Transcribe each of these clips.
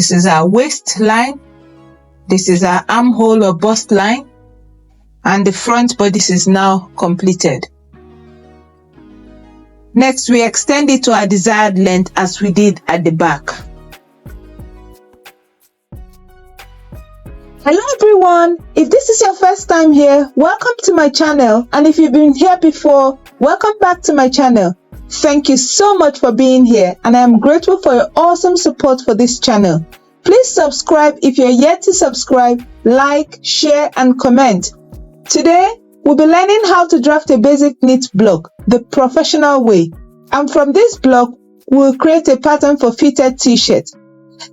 This is our waistline. This is our armhole or bust line. And the front bodice is now completed. Next, we extend it to our desired length as we did at the back. Hello everyone, if this is your first time here, welcome to my channel, and if you've been here before, welcome back to my channel. Thank you so much for being here, and I am grateful for your awesome support for this channel. Please subscribe if you're yet to subscribe, like, share and comment. Today, we'll be learning how to draft a basic knit block, the professional way. And from this block, we'll create a pattern for fitted t-shirt.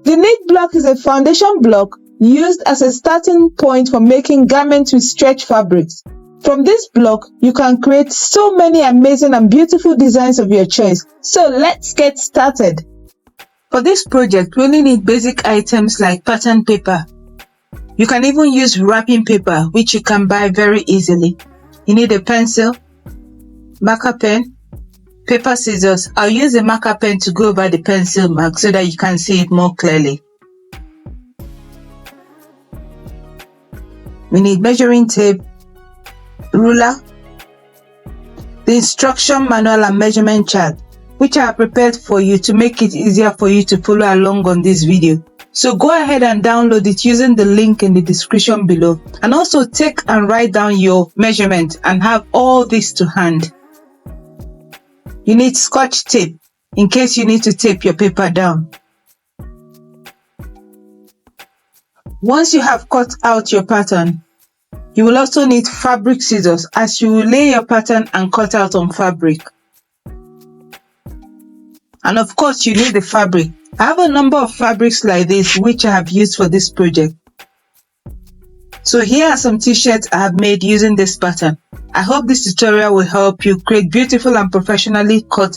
The knit block is a foundation block used as a starting point for making garments with stretch fabrics. From this block, you can create so many amazing and beautiful designs of your choice. So let's get started. For this project, we only need basic items like pattern paper. You can even use wrapping paper, which you can buy very easily. You need a pencil, marker pen, paper scissors. I'll use a marker pen to go over the pencil mark so that you can see it more clearly. We need measuring tape, ruler, the instruction manual and measurement chart, which I have prepared for you to make it easier for you to follow along on this video. So go ahead and download it using the link in the description below, and also take and write down your measurement and have all this to hand. You need scotch tape in case you need to tape your paper down. Once you have cut out your pattern, you will also need fabric scissors as you will lay your pattern and cut out on fabric. And of course, you need the fabric. I have a number of fabrics like this which I have used for this project. So here are some t-shirts I have made using this pattern. I hope this tutorial will help you create beautiful and professionally cut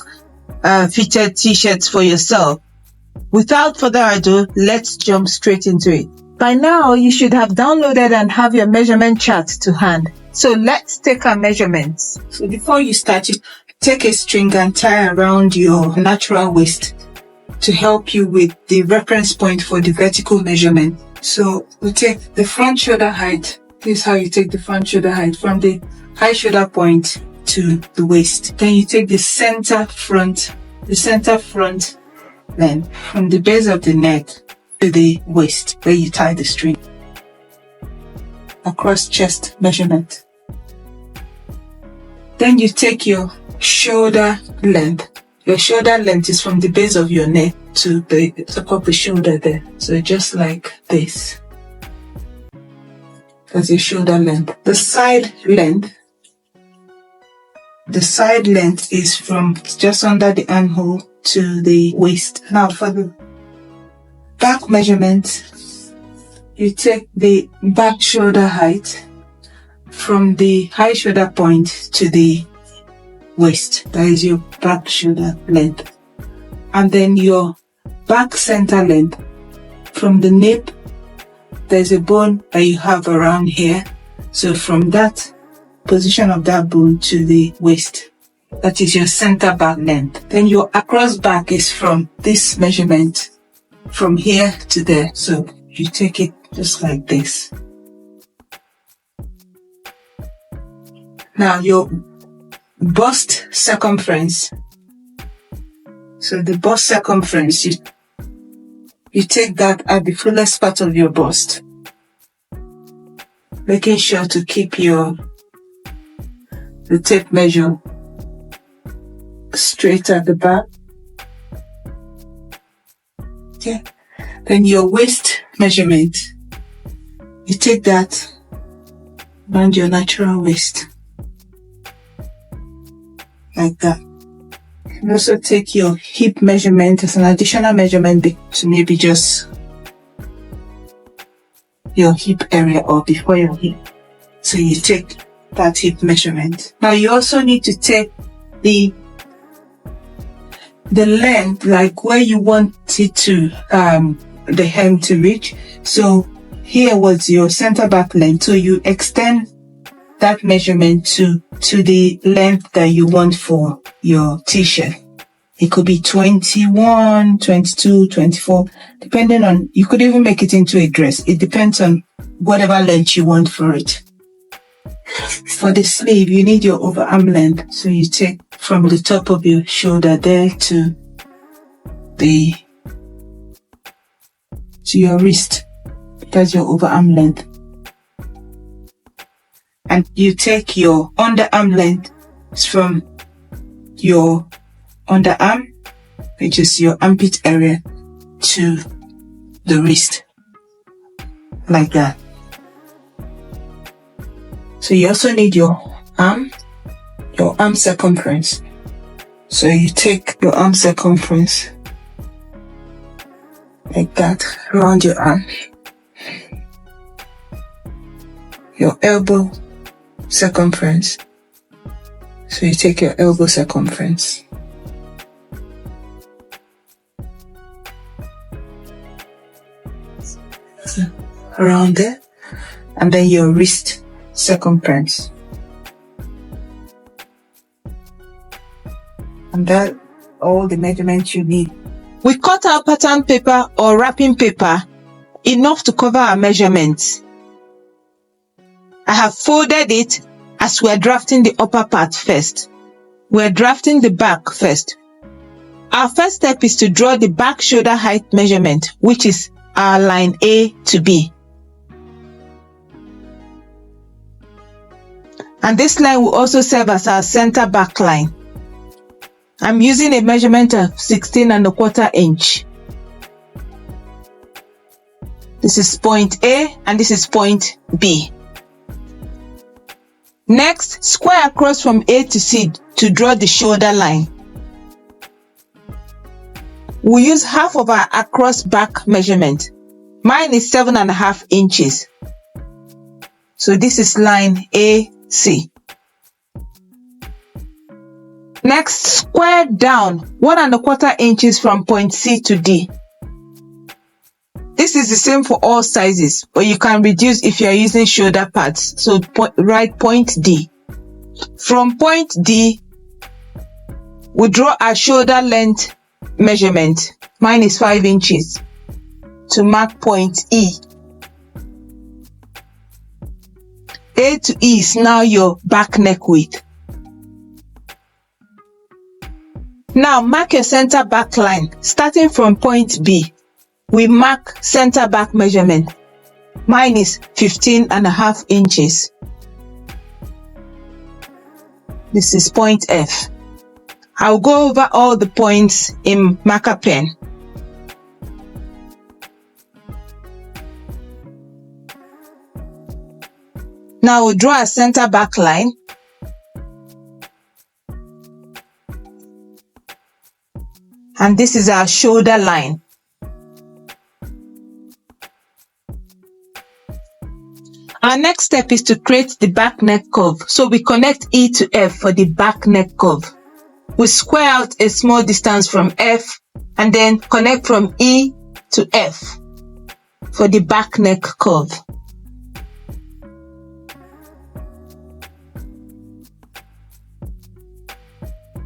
fitted t-shirts for yourself. Without further ado, let's jump straight into it. By now, you should have downloaded and have your measurement chart to hand. So let's take our measurements. So before you start, you take a string and tie around your natural waist to help you with the reference point for the vertical measurement. So we take the front shoulder height. This is how you take the front shoulder height from the high shoulder point to the waist. Then you take the center front length from the base of the neck to the waist where you tie the string. Across chest measurement. Then you take your shoulder length. Your shoulder length is from the base of your neck to the top of the shoulder there. So just like this. That's your shoulder length. The side length is from just under the armhole to the waist. Now for the back measurement, you take the back shoulder height from the high shoulder point to the waist. That is your back shoulder length. And then your back center length from the nape. There's a bone that you have around here. So from that position of that bone to the waist, that is your center back length. Then your across back is from this measurement from here to there. So you take it just like this. Now your bust circumference. So the bust circumference, you take that at the fullest part of your bust, making sure to keep the tape measure straight at the back. Okay. Then your waist measurement, you take that around your natural waist. Like that. You also take your hip measurement as an additional measurement to maybe just your hip area or before your hip. So you take that hip measurement. Now you also need to take the length, like where you want it to, the hem to reach. So here was your center back length. So you extend that measurement to the length that you want for your t-shirt. It could be 21, 22, 24, depending on, you could even make it into a dress. It depends on whatever length you want for it. For the sleeve, you need your overarm length. So you take from the top of your shoulder there to your wrist. That's your overarm length. And you take your underarm length from your underarm, which is your armpit area, to the wrist. Like that. So you also need your arm circumference. So you take your arm circumference like that around your arm. Your elbow circumference. So you take your elbow circumference. So around there. And then your wrist circumference. And that's all the measurements you need. We cut our pattern paper or wrapping paper enough to cover our measurements. I have folded it as we're drafting the upper part first. We're drafting the back first. Our first step is to draw the back shoulder height measurement, which is our line A to B. And this line will also serve as our center back line. I'm using a measurement of 16¼ inch. This is point A and this is point B. Next, square across from A to C to draw the shoulder line. We'll use half of our across back measurement. Mine is 7½ inches. So this is line AC. Next, square down 1¼ inches from point C to D. This is the same for all sizes, but you can reduce if you are using shoulder pads. So write point D. From point D, we draw our shoulder length measurement. Mine is 5 inches. To mark point E. A to E is now your back neck width. Now mark your center back line. Starting from point B, we mark center back measurement. Mine is 15½ inches. This is point F. I'll go over all the points in marker pen. Now we'll draw a center back line. And this is our shoulder line. Our next step is to create the back neck curve. So we connect E to F for the back neck curve. We square out a small distance from F and then connect from E to F for the back neck curve.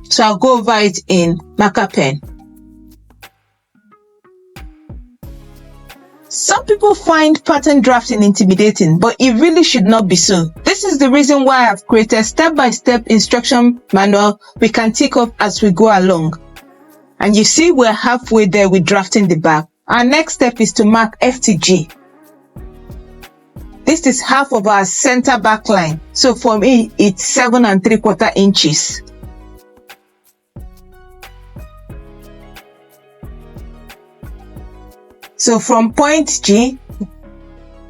So I'll go over it in marker pen. Some people find pattern drafting intimidating, but it really should not be so. This is the reason why I've created step-by-step instruction manual we can tick off as we go along. And you see we're halfway there with drafting the back. Our next step is to mark F to G. This is half of our center back line. So for me, it's 7¾ inches. So from point G,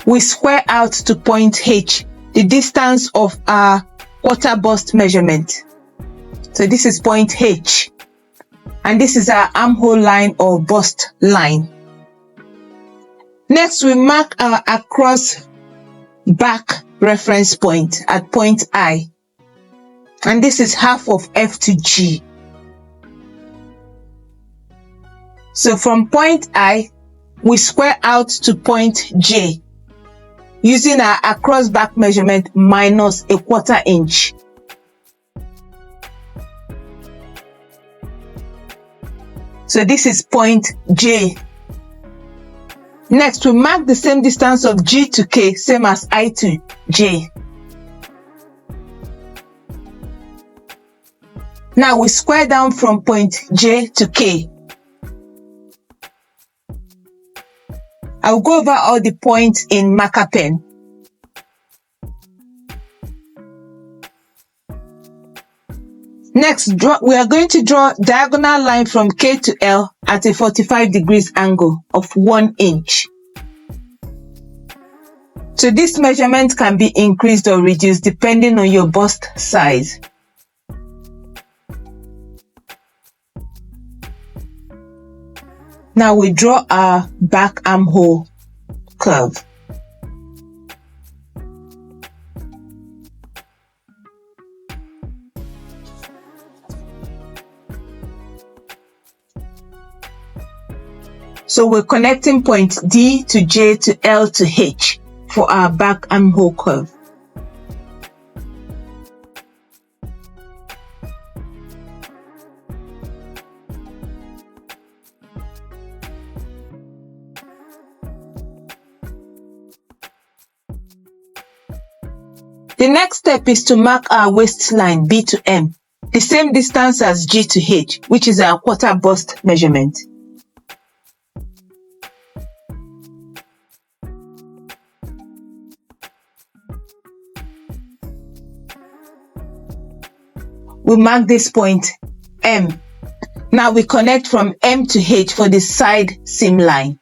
we square out to point H, the distance of our quarter bust measurement. So this is point H. And this is our armhole line or bust line. Next, we mark our across back reference point at point I. And this is half of F to G. So from point I, we square out to point J using our across back measurement minus ¼ inch. So this is point J. Next, we mark the same distance of G to K, same as I to J. Now we square down from point J to K. I'll go over all the points in marker pen. Next, we are going to draw diagonal line from K to L at a 45 degrees angle of 1 inch. So this measurement can be increased or reduced depending on your bust size. Now we draw our back armhole curve. So we're connecting point D to J to L to H for our back armhole curve. The next step is to mark our waistline B to M, the same distance as G to H, which is our quarter bust measurement. We mark this point M. Now we connect from M to H for the side seam line.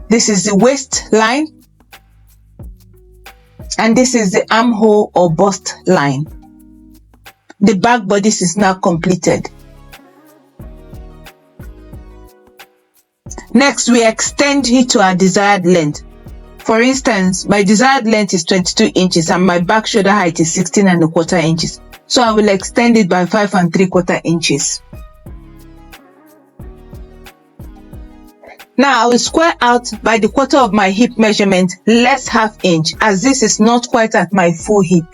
This is the waistline, and this is the armhole or bust line. The back bodice is now completed. Next, we extend it to our desired length. For instance, my desired length is 22 inches and my back shoulder height is 16¼ inches. So I will extend it by 5¾ inches. Now I will square out by the quarter of my hip measurement less ½ inch, as this is not quite at my full hip.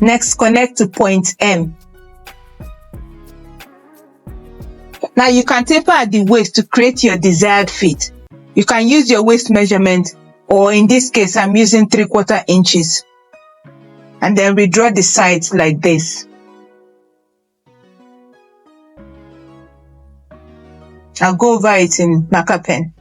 Next, connect to point M. Now you can taper at the waist to create your desired fit. You can use your waist measurement, or in this case I'm using 3/4 inches. And then redraw the sides like this. I'll go over it in marker pen.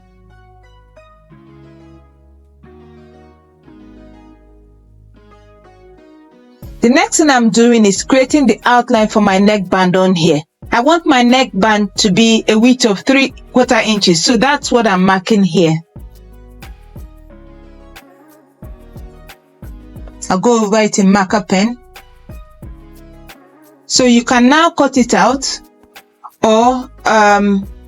The next thing I'm doing is creating the outline for my neckband on here. I want my neckband to be a width of 3/4 inches, so that's what I'm marking here. I'll go over it in marker pen. So you can now cut it out, or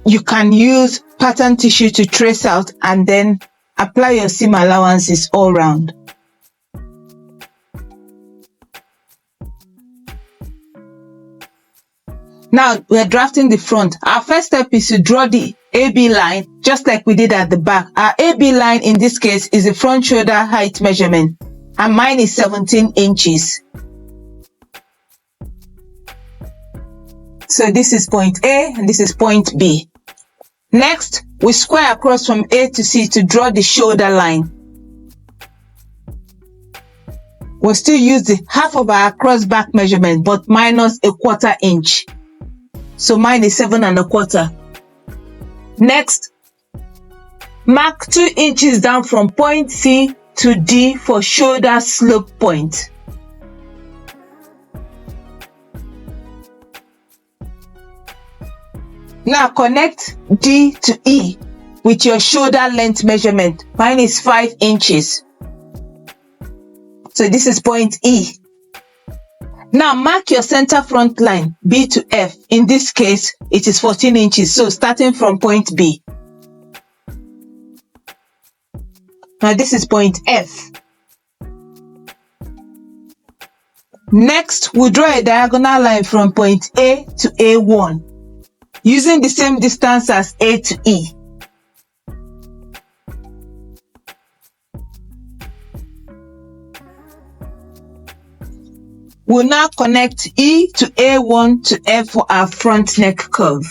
you can use pattern tissue to trace out and then apply your seam allowances all round. Now we're drafting the front. Our first step is to draw the AB line, just like we did at the back. Our AB line in this case is the front shoulder height measurement, and mine is 17 inches. So this is point A and this is point B. Next, we square across from A to C to draw the shoulder line. We'll still use the half of our cross back measurement, but minus 1/4 inch. So mine is 7¼ Next, mark 2 inches down from point C to D for shoulder slope point. Now connect D to E with your shoulder length measurement. Mine is 5 inches. So this is point E. Now mark your center front line B to F. In this case, it is 14 inches. So starting from point B. Now this is point F. Next, we'll draw a diagonal line from point A to A1, using the same distance as A to E. We'll now connect E to A1 to F for our front neck curve.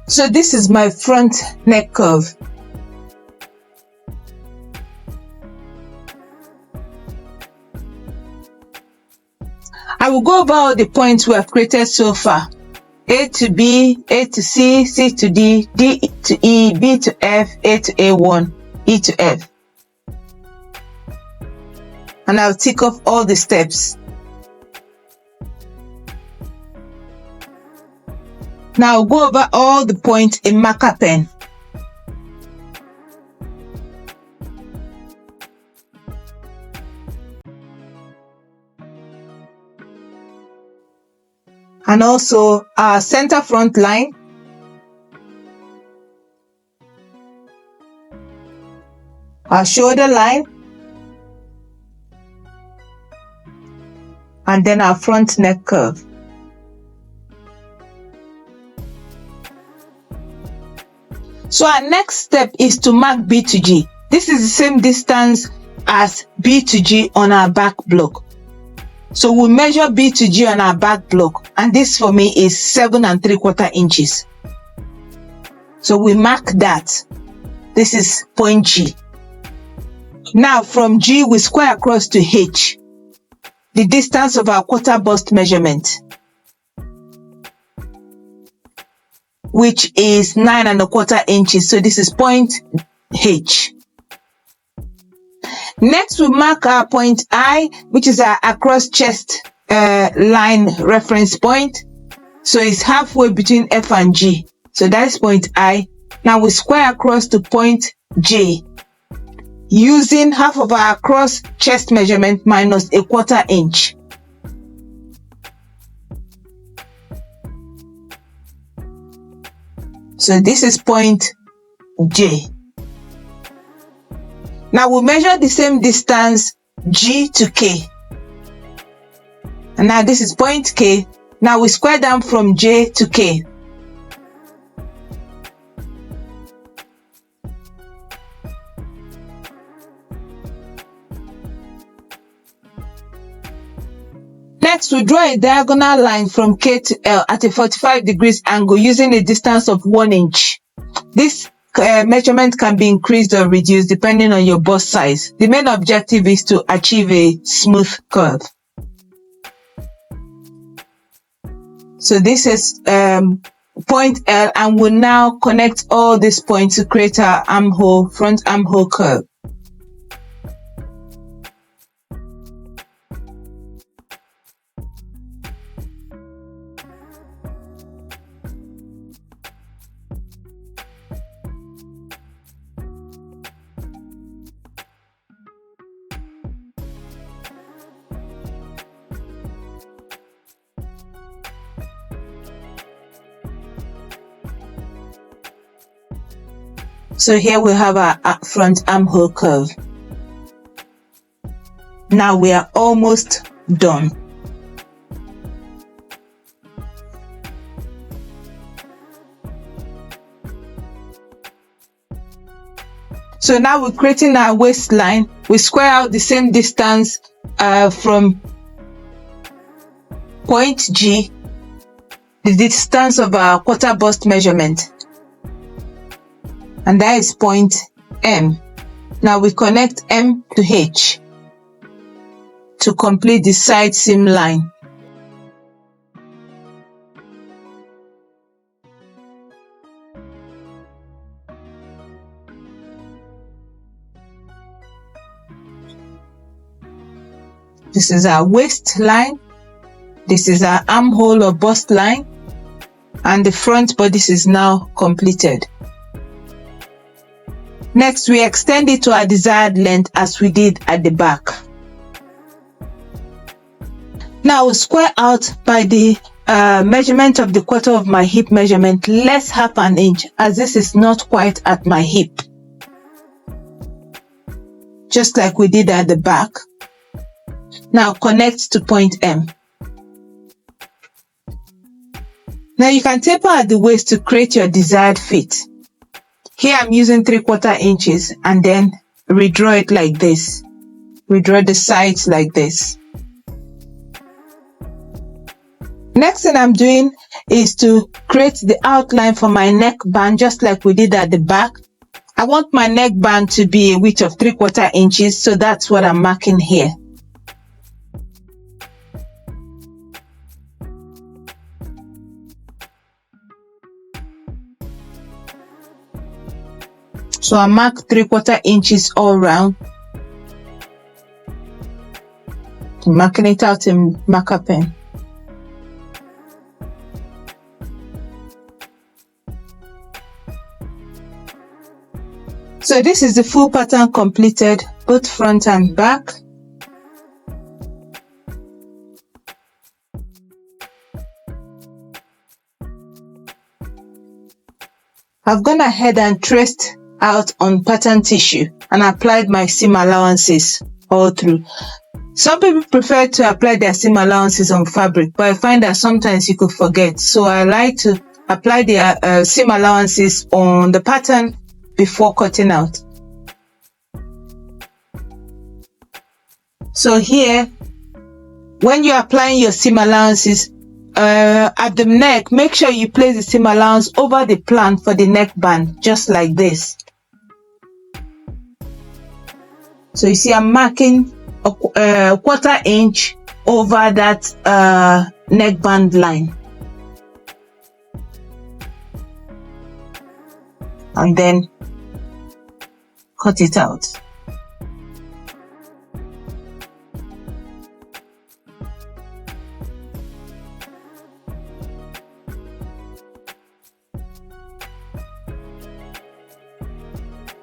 So this is my front neck curve. I will go over all the points we have created so far. A to B, A to C, C to D, D to E, B to F, A to A1, E to F. And I'll tick off all the steps. Now I'll go over all the points in marker pen. And also our center front line, our shoulder line, and then our front neck curve. So our next step is to mark B to G. This is the same distance as B to G on our back block. So we'll measure B to G on our back block, and this for me is 7 3/4 inches. So we mark that. This is point G. Now from G we square across to H, the distance of our quarter bust measurement, which is 9 1/4 inches. So this is point H. Next, we mark our point I, which is our across chest line reference point. So it's halfway between F and G. So that's point I. Now we square across to point J, using half of our across chest measurement minus 1/4 inch. So this is point J. Now we'll measure the same distance G to K. And now this is point K. Now we square down from J to K. Next, we draw a diagonal line from K to L at a 45 degrees angle using a distance of 1 inch. This measurement can be increased or reduced depending on your bust size. The main objective is to achieve a smooth curve. So this is point L, and we'll now connect all these points to create our armhole, front armhole curve. So here we have our front armhole curve. Now we are almost done. So now we're creating our waistline. We square out the same distance from point G, the distance of our quarter bust measurement. And that is point M. Now we connect M to H to complete the side seam line. This is our waistline. This is our armhole or bust line. And the front bodice is now completed. Next, we extend it to our desired length as we did at the back. Now we'll square out by the measurement of the quarter of my hip measurement, less half an inch, as this is not quite at my hip. Just like we did at the back. Now connect to point M. Now you can taper at the waist to create your desired fit. Here I'm using 3/4 inches and then redraw it like this. Redraw the sides like this. Next thing I'm doing is to create the outline for my neckband, just like we did at the back. I want my neckband to be a width of 3/4 inches, so that's what I'm marking here. So I mark 3/4 inches all around. I'm marking it out in marker pen. So this is the full pattern completed, both front and back. I've gone ahead and traced out on pattern tissue and applied my seam allowances all through. Some people prefer to apply their seam allowances on fabric, but I find that sometimes you could forget. So I like to apply the seam allowances on the pattern before cutting out. So here, when you're applying your seam allowances at the neck, make sure you place the seam allowance over the plan for the neckband, just like this. So you see I'm marking a 1/4 inch over that neckband line. And then cut it out.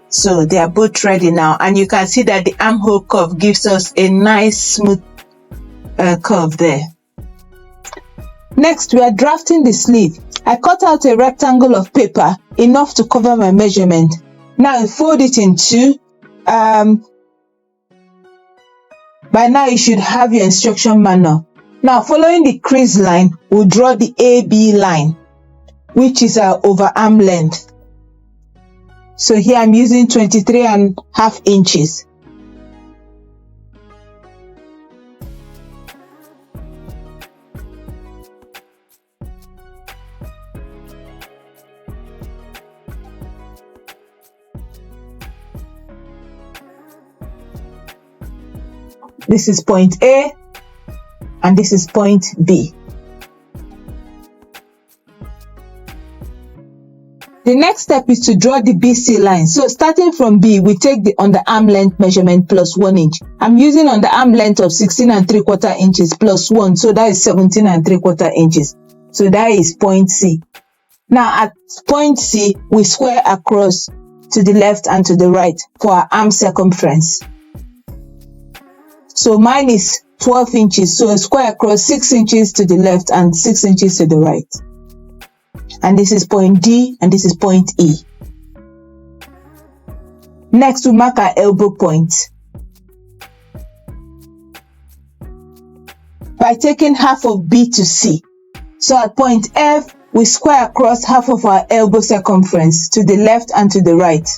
So they are both ready now, and you can see that the armhole curve gives us a nice smooth curve there. Next, we are drafting the sleeve. I cut out a rectangle of paper enough to cover my measurement. Now I fold it in two. By now you should have your instruction manual. Now, following the crease line, we'll draw the AB line, which is our overarm length. So here I'm using 23.5 inches. This is point A and this is point B. The next step is to draw the BC line. So starting from B, we take the underarm length measurement plus 1 inch. I'm using underarm length of 16.75 inches plus 1, so that is 17.75 inches. So that is point C. Now at point C, we square across to the left and to the right for our arm circumference. So mine is 12 inches, so I square across 6 inches to the left and 6 inches to the right. And this is point D and this is point E. Next, we mark our elbow point by taking half of B to C. So at point F, we square across half of our elbow circumference to the left and to the right.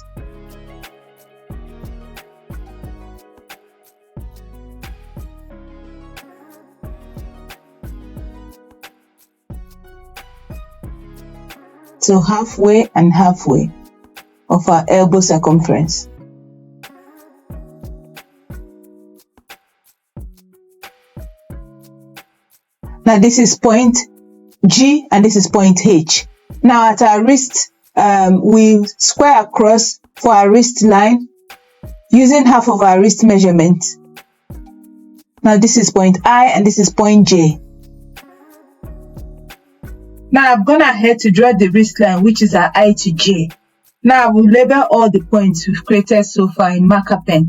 So halfway and halfway of our elbow circumference. Now this is point G and this is point H. Now at our wrist, we square across for our wrist line using half of our wrist measurement. Now this is point I and this is point J. Now I've gone ahead to draw the wrist line, which is our I to J. Now I will label all the points we've created so far in marker pen.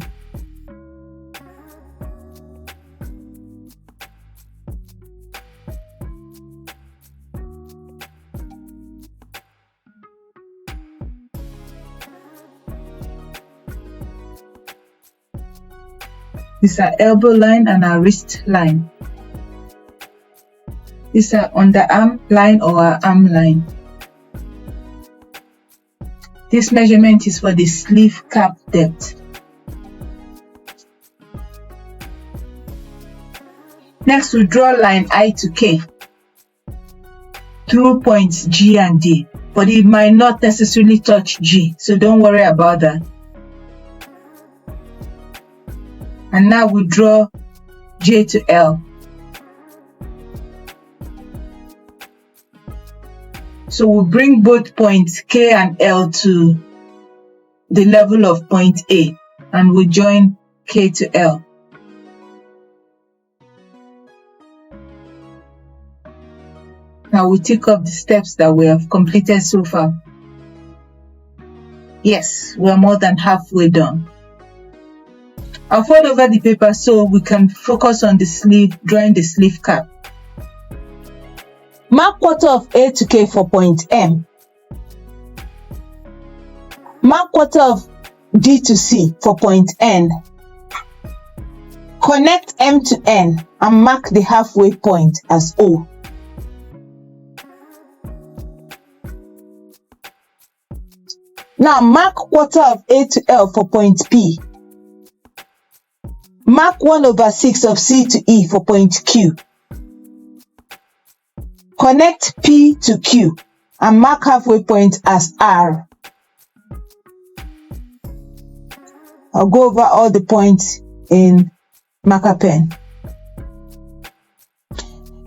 This is our elbow line and our wrist line. This is our underarm line or our arm line. This measurement is for the sleeve cap depth. Next, we draw line I to K through points G and D, but it might not necessarily touch G, so don't worry about that. And now we draw J to L. So we'll bring both points K and L to the level of point A, and we'll join K to L. Now we tick off the steps that we have completed so far. Yes, we are more than halfway done. I'll fold over the paper so we can focus on the sleeve, drawing the sleeve cap. Mark quarter of A to K for point M. Mark quarter of D to C for point N. Connect M to N and mark the halfway point as O. Now mark quarter of A to L for point P. Mark 1/6 of C to E for point Q. Connect P to Q and mark halfway point as R. I'll go over all the points in marker pen.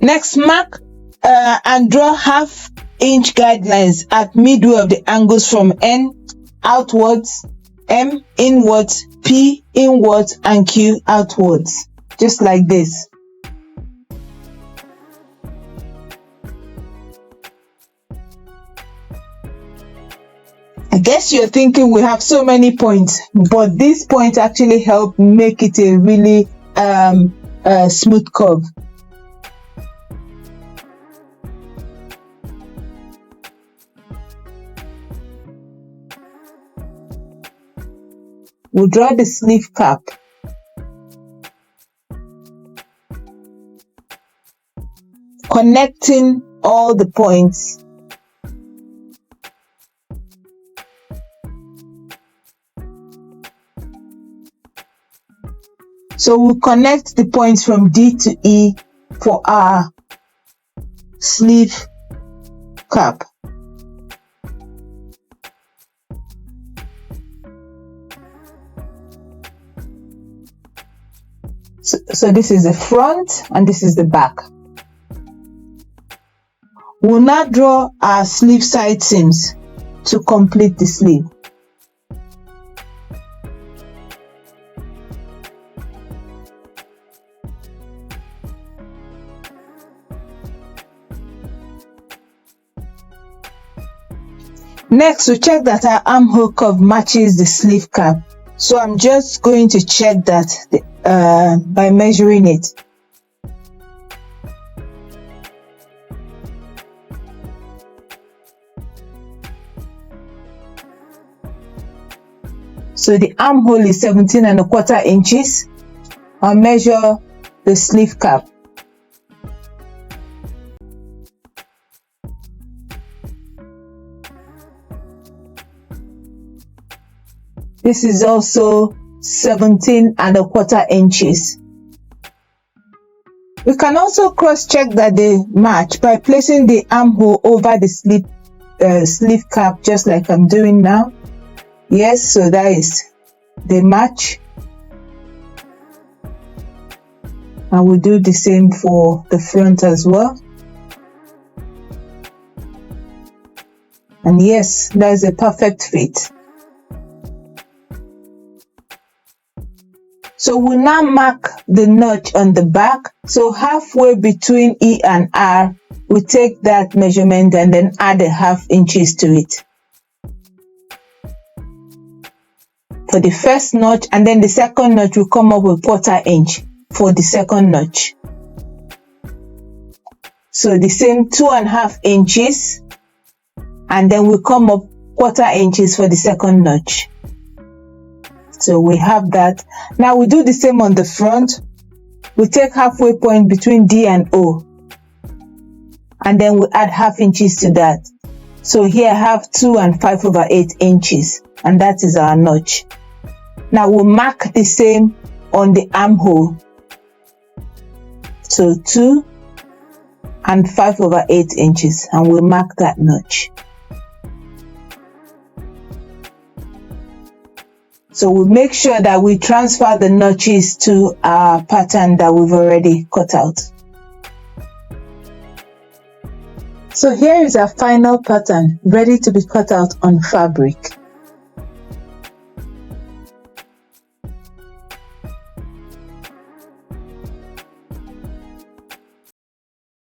Next, mark and draw half-inch guidelines at midway of the angles from N outwards, M inwards, P inwards, and Q outwards, just like this. I guess you're thinking we have so many points, but these points actually help make it a really smooth curve. We'll draw the sleeve cap. Connecting all the points. So we'll connect the points from D to E for our sleeve cap. So this is the front and this is the back. We'll now draw our sleeve side seams to complete the sleeve. Next, we check that our armhole curve matches the sleeve cap. So I'm just going to check that by measuring it. So the armhole is 17¼ inches. I'll measure the sleeve cap. This is also 17¼ inches. We can also cross-check that they match by placing the armhole over the sleeve cap, just like I'm doing now. Yes, so that is the match. I will do the same for the front as well. And yes, that is a perfect fit. So we'll now mark the notch on the back. So halfway between E and R, we take that measurement and then add a ½ inches to it for the first notch, and then the second notch will come up with 1/4 inch for the second notch. So the same 2½ inches, and then we come up 1/4 inches for the second notch. So we have that. Now we do the same on the front. We take halfway point between D and O, and then we add ½ inches to that. So here I have 2 and 5/8 inches, and that is our notch. Now we'll mark the same on the armhole. So 2 and 5/8 inches, and we'll mark that notch. So we'll make sure that we transfer the notches to our pattern that we've already cut out. So here is our final pattern ready to be cut out on fabric.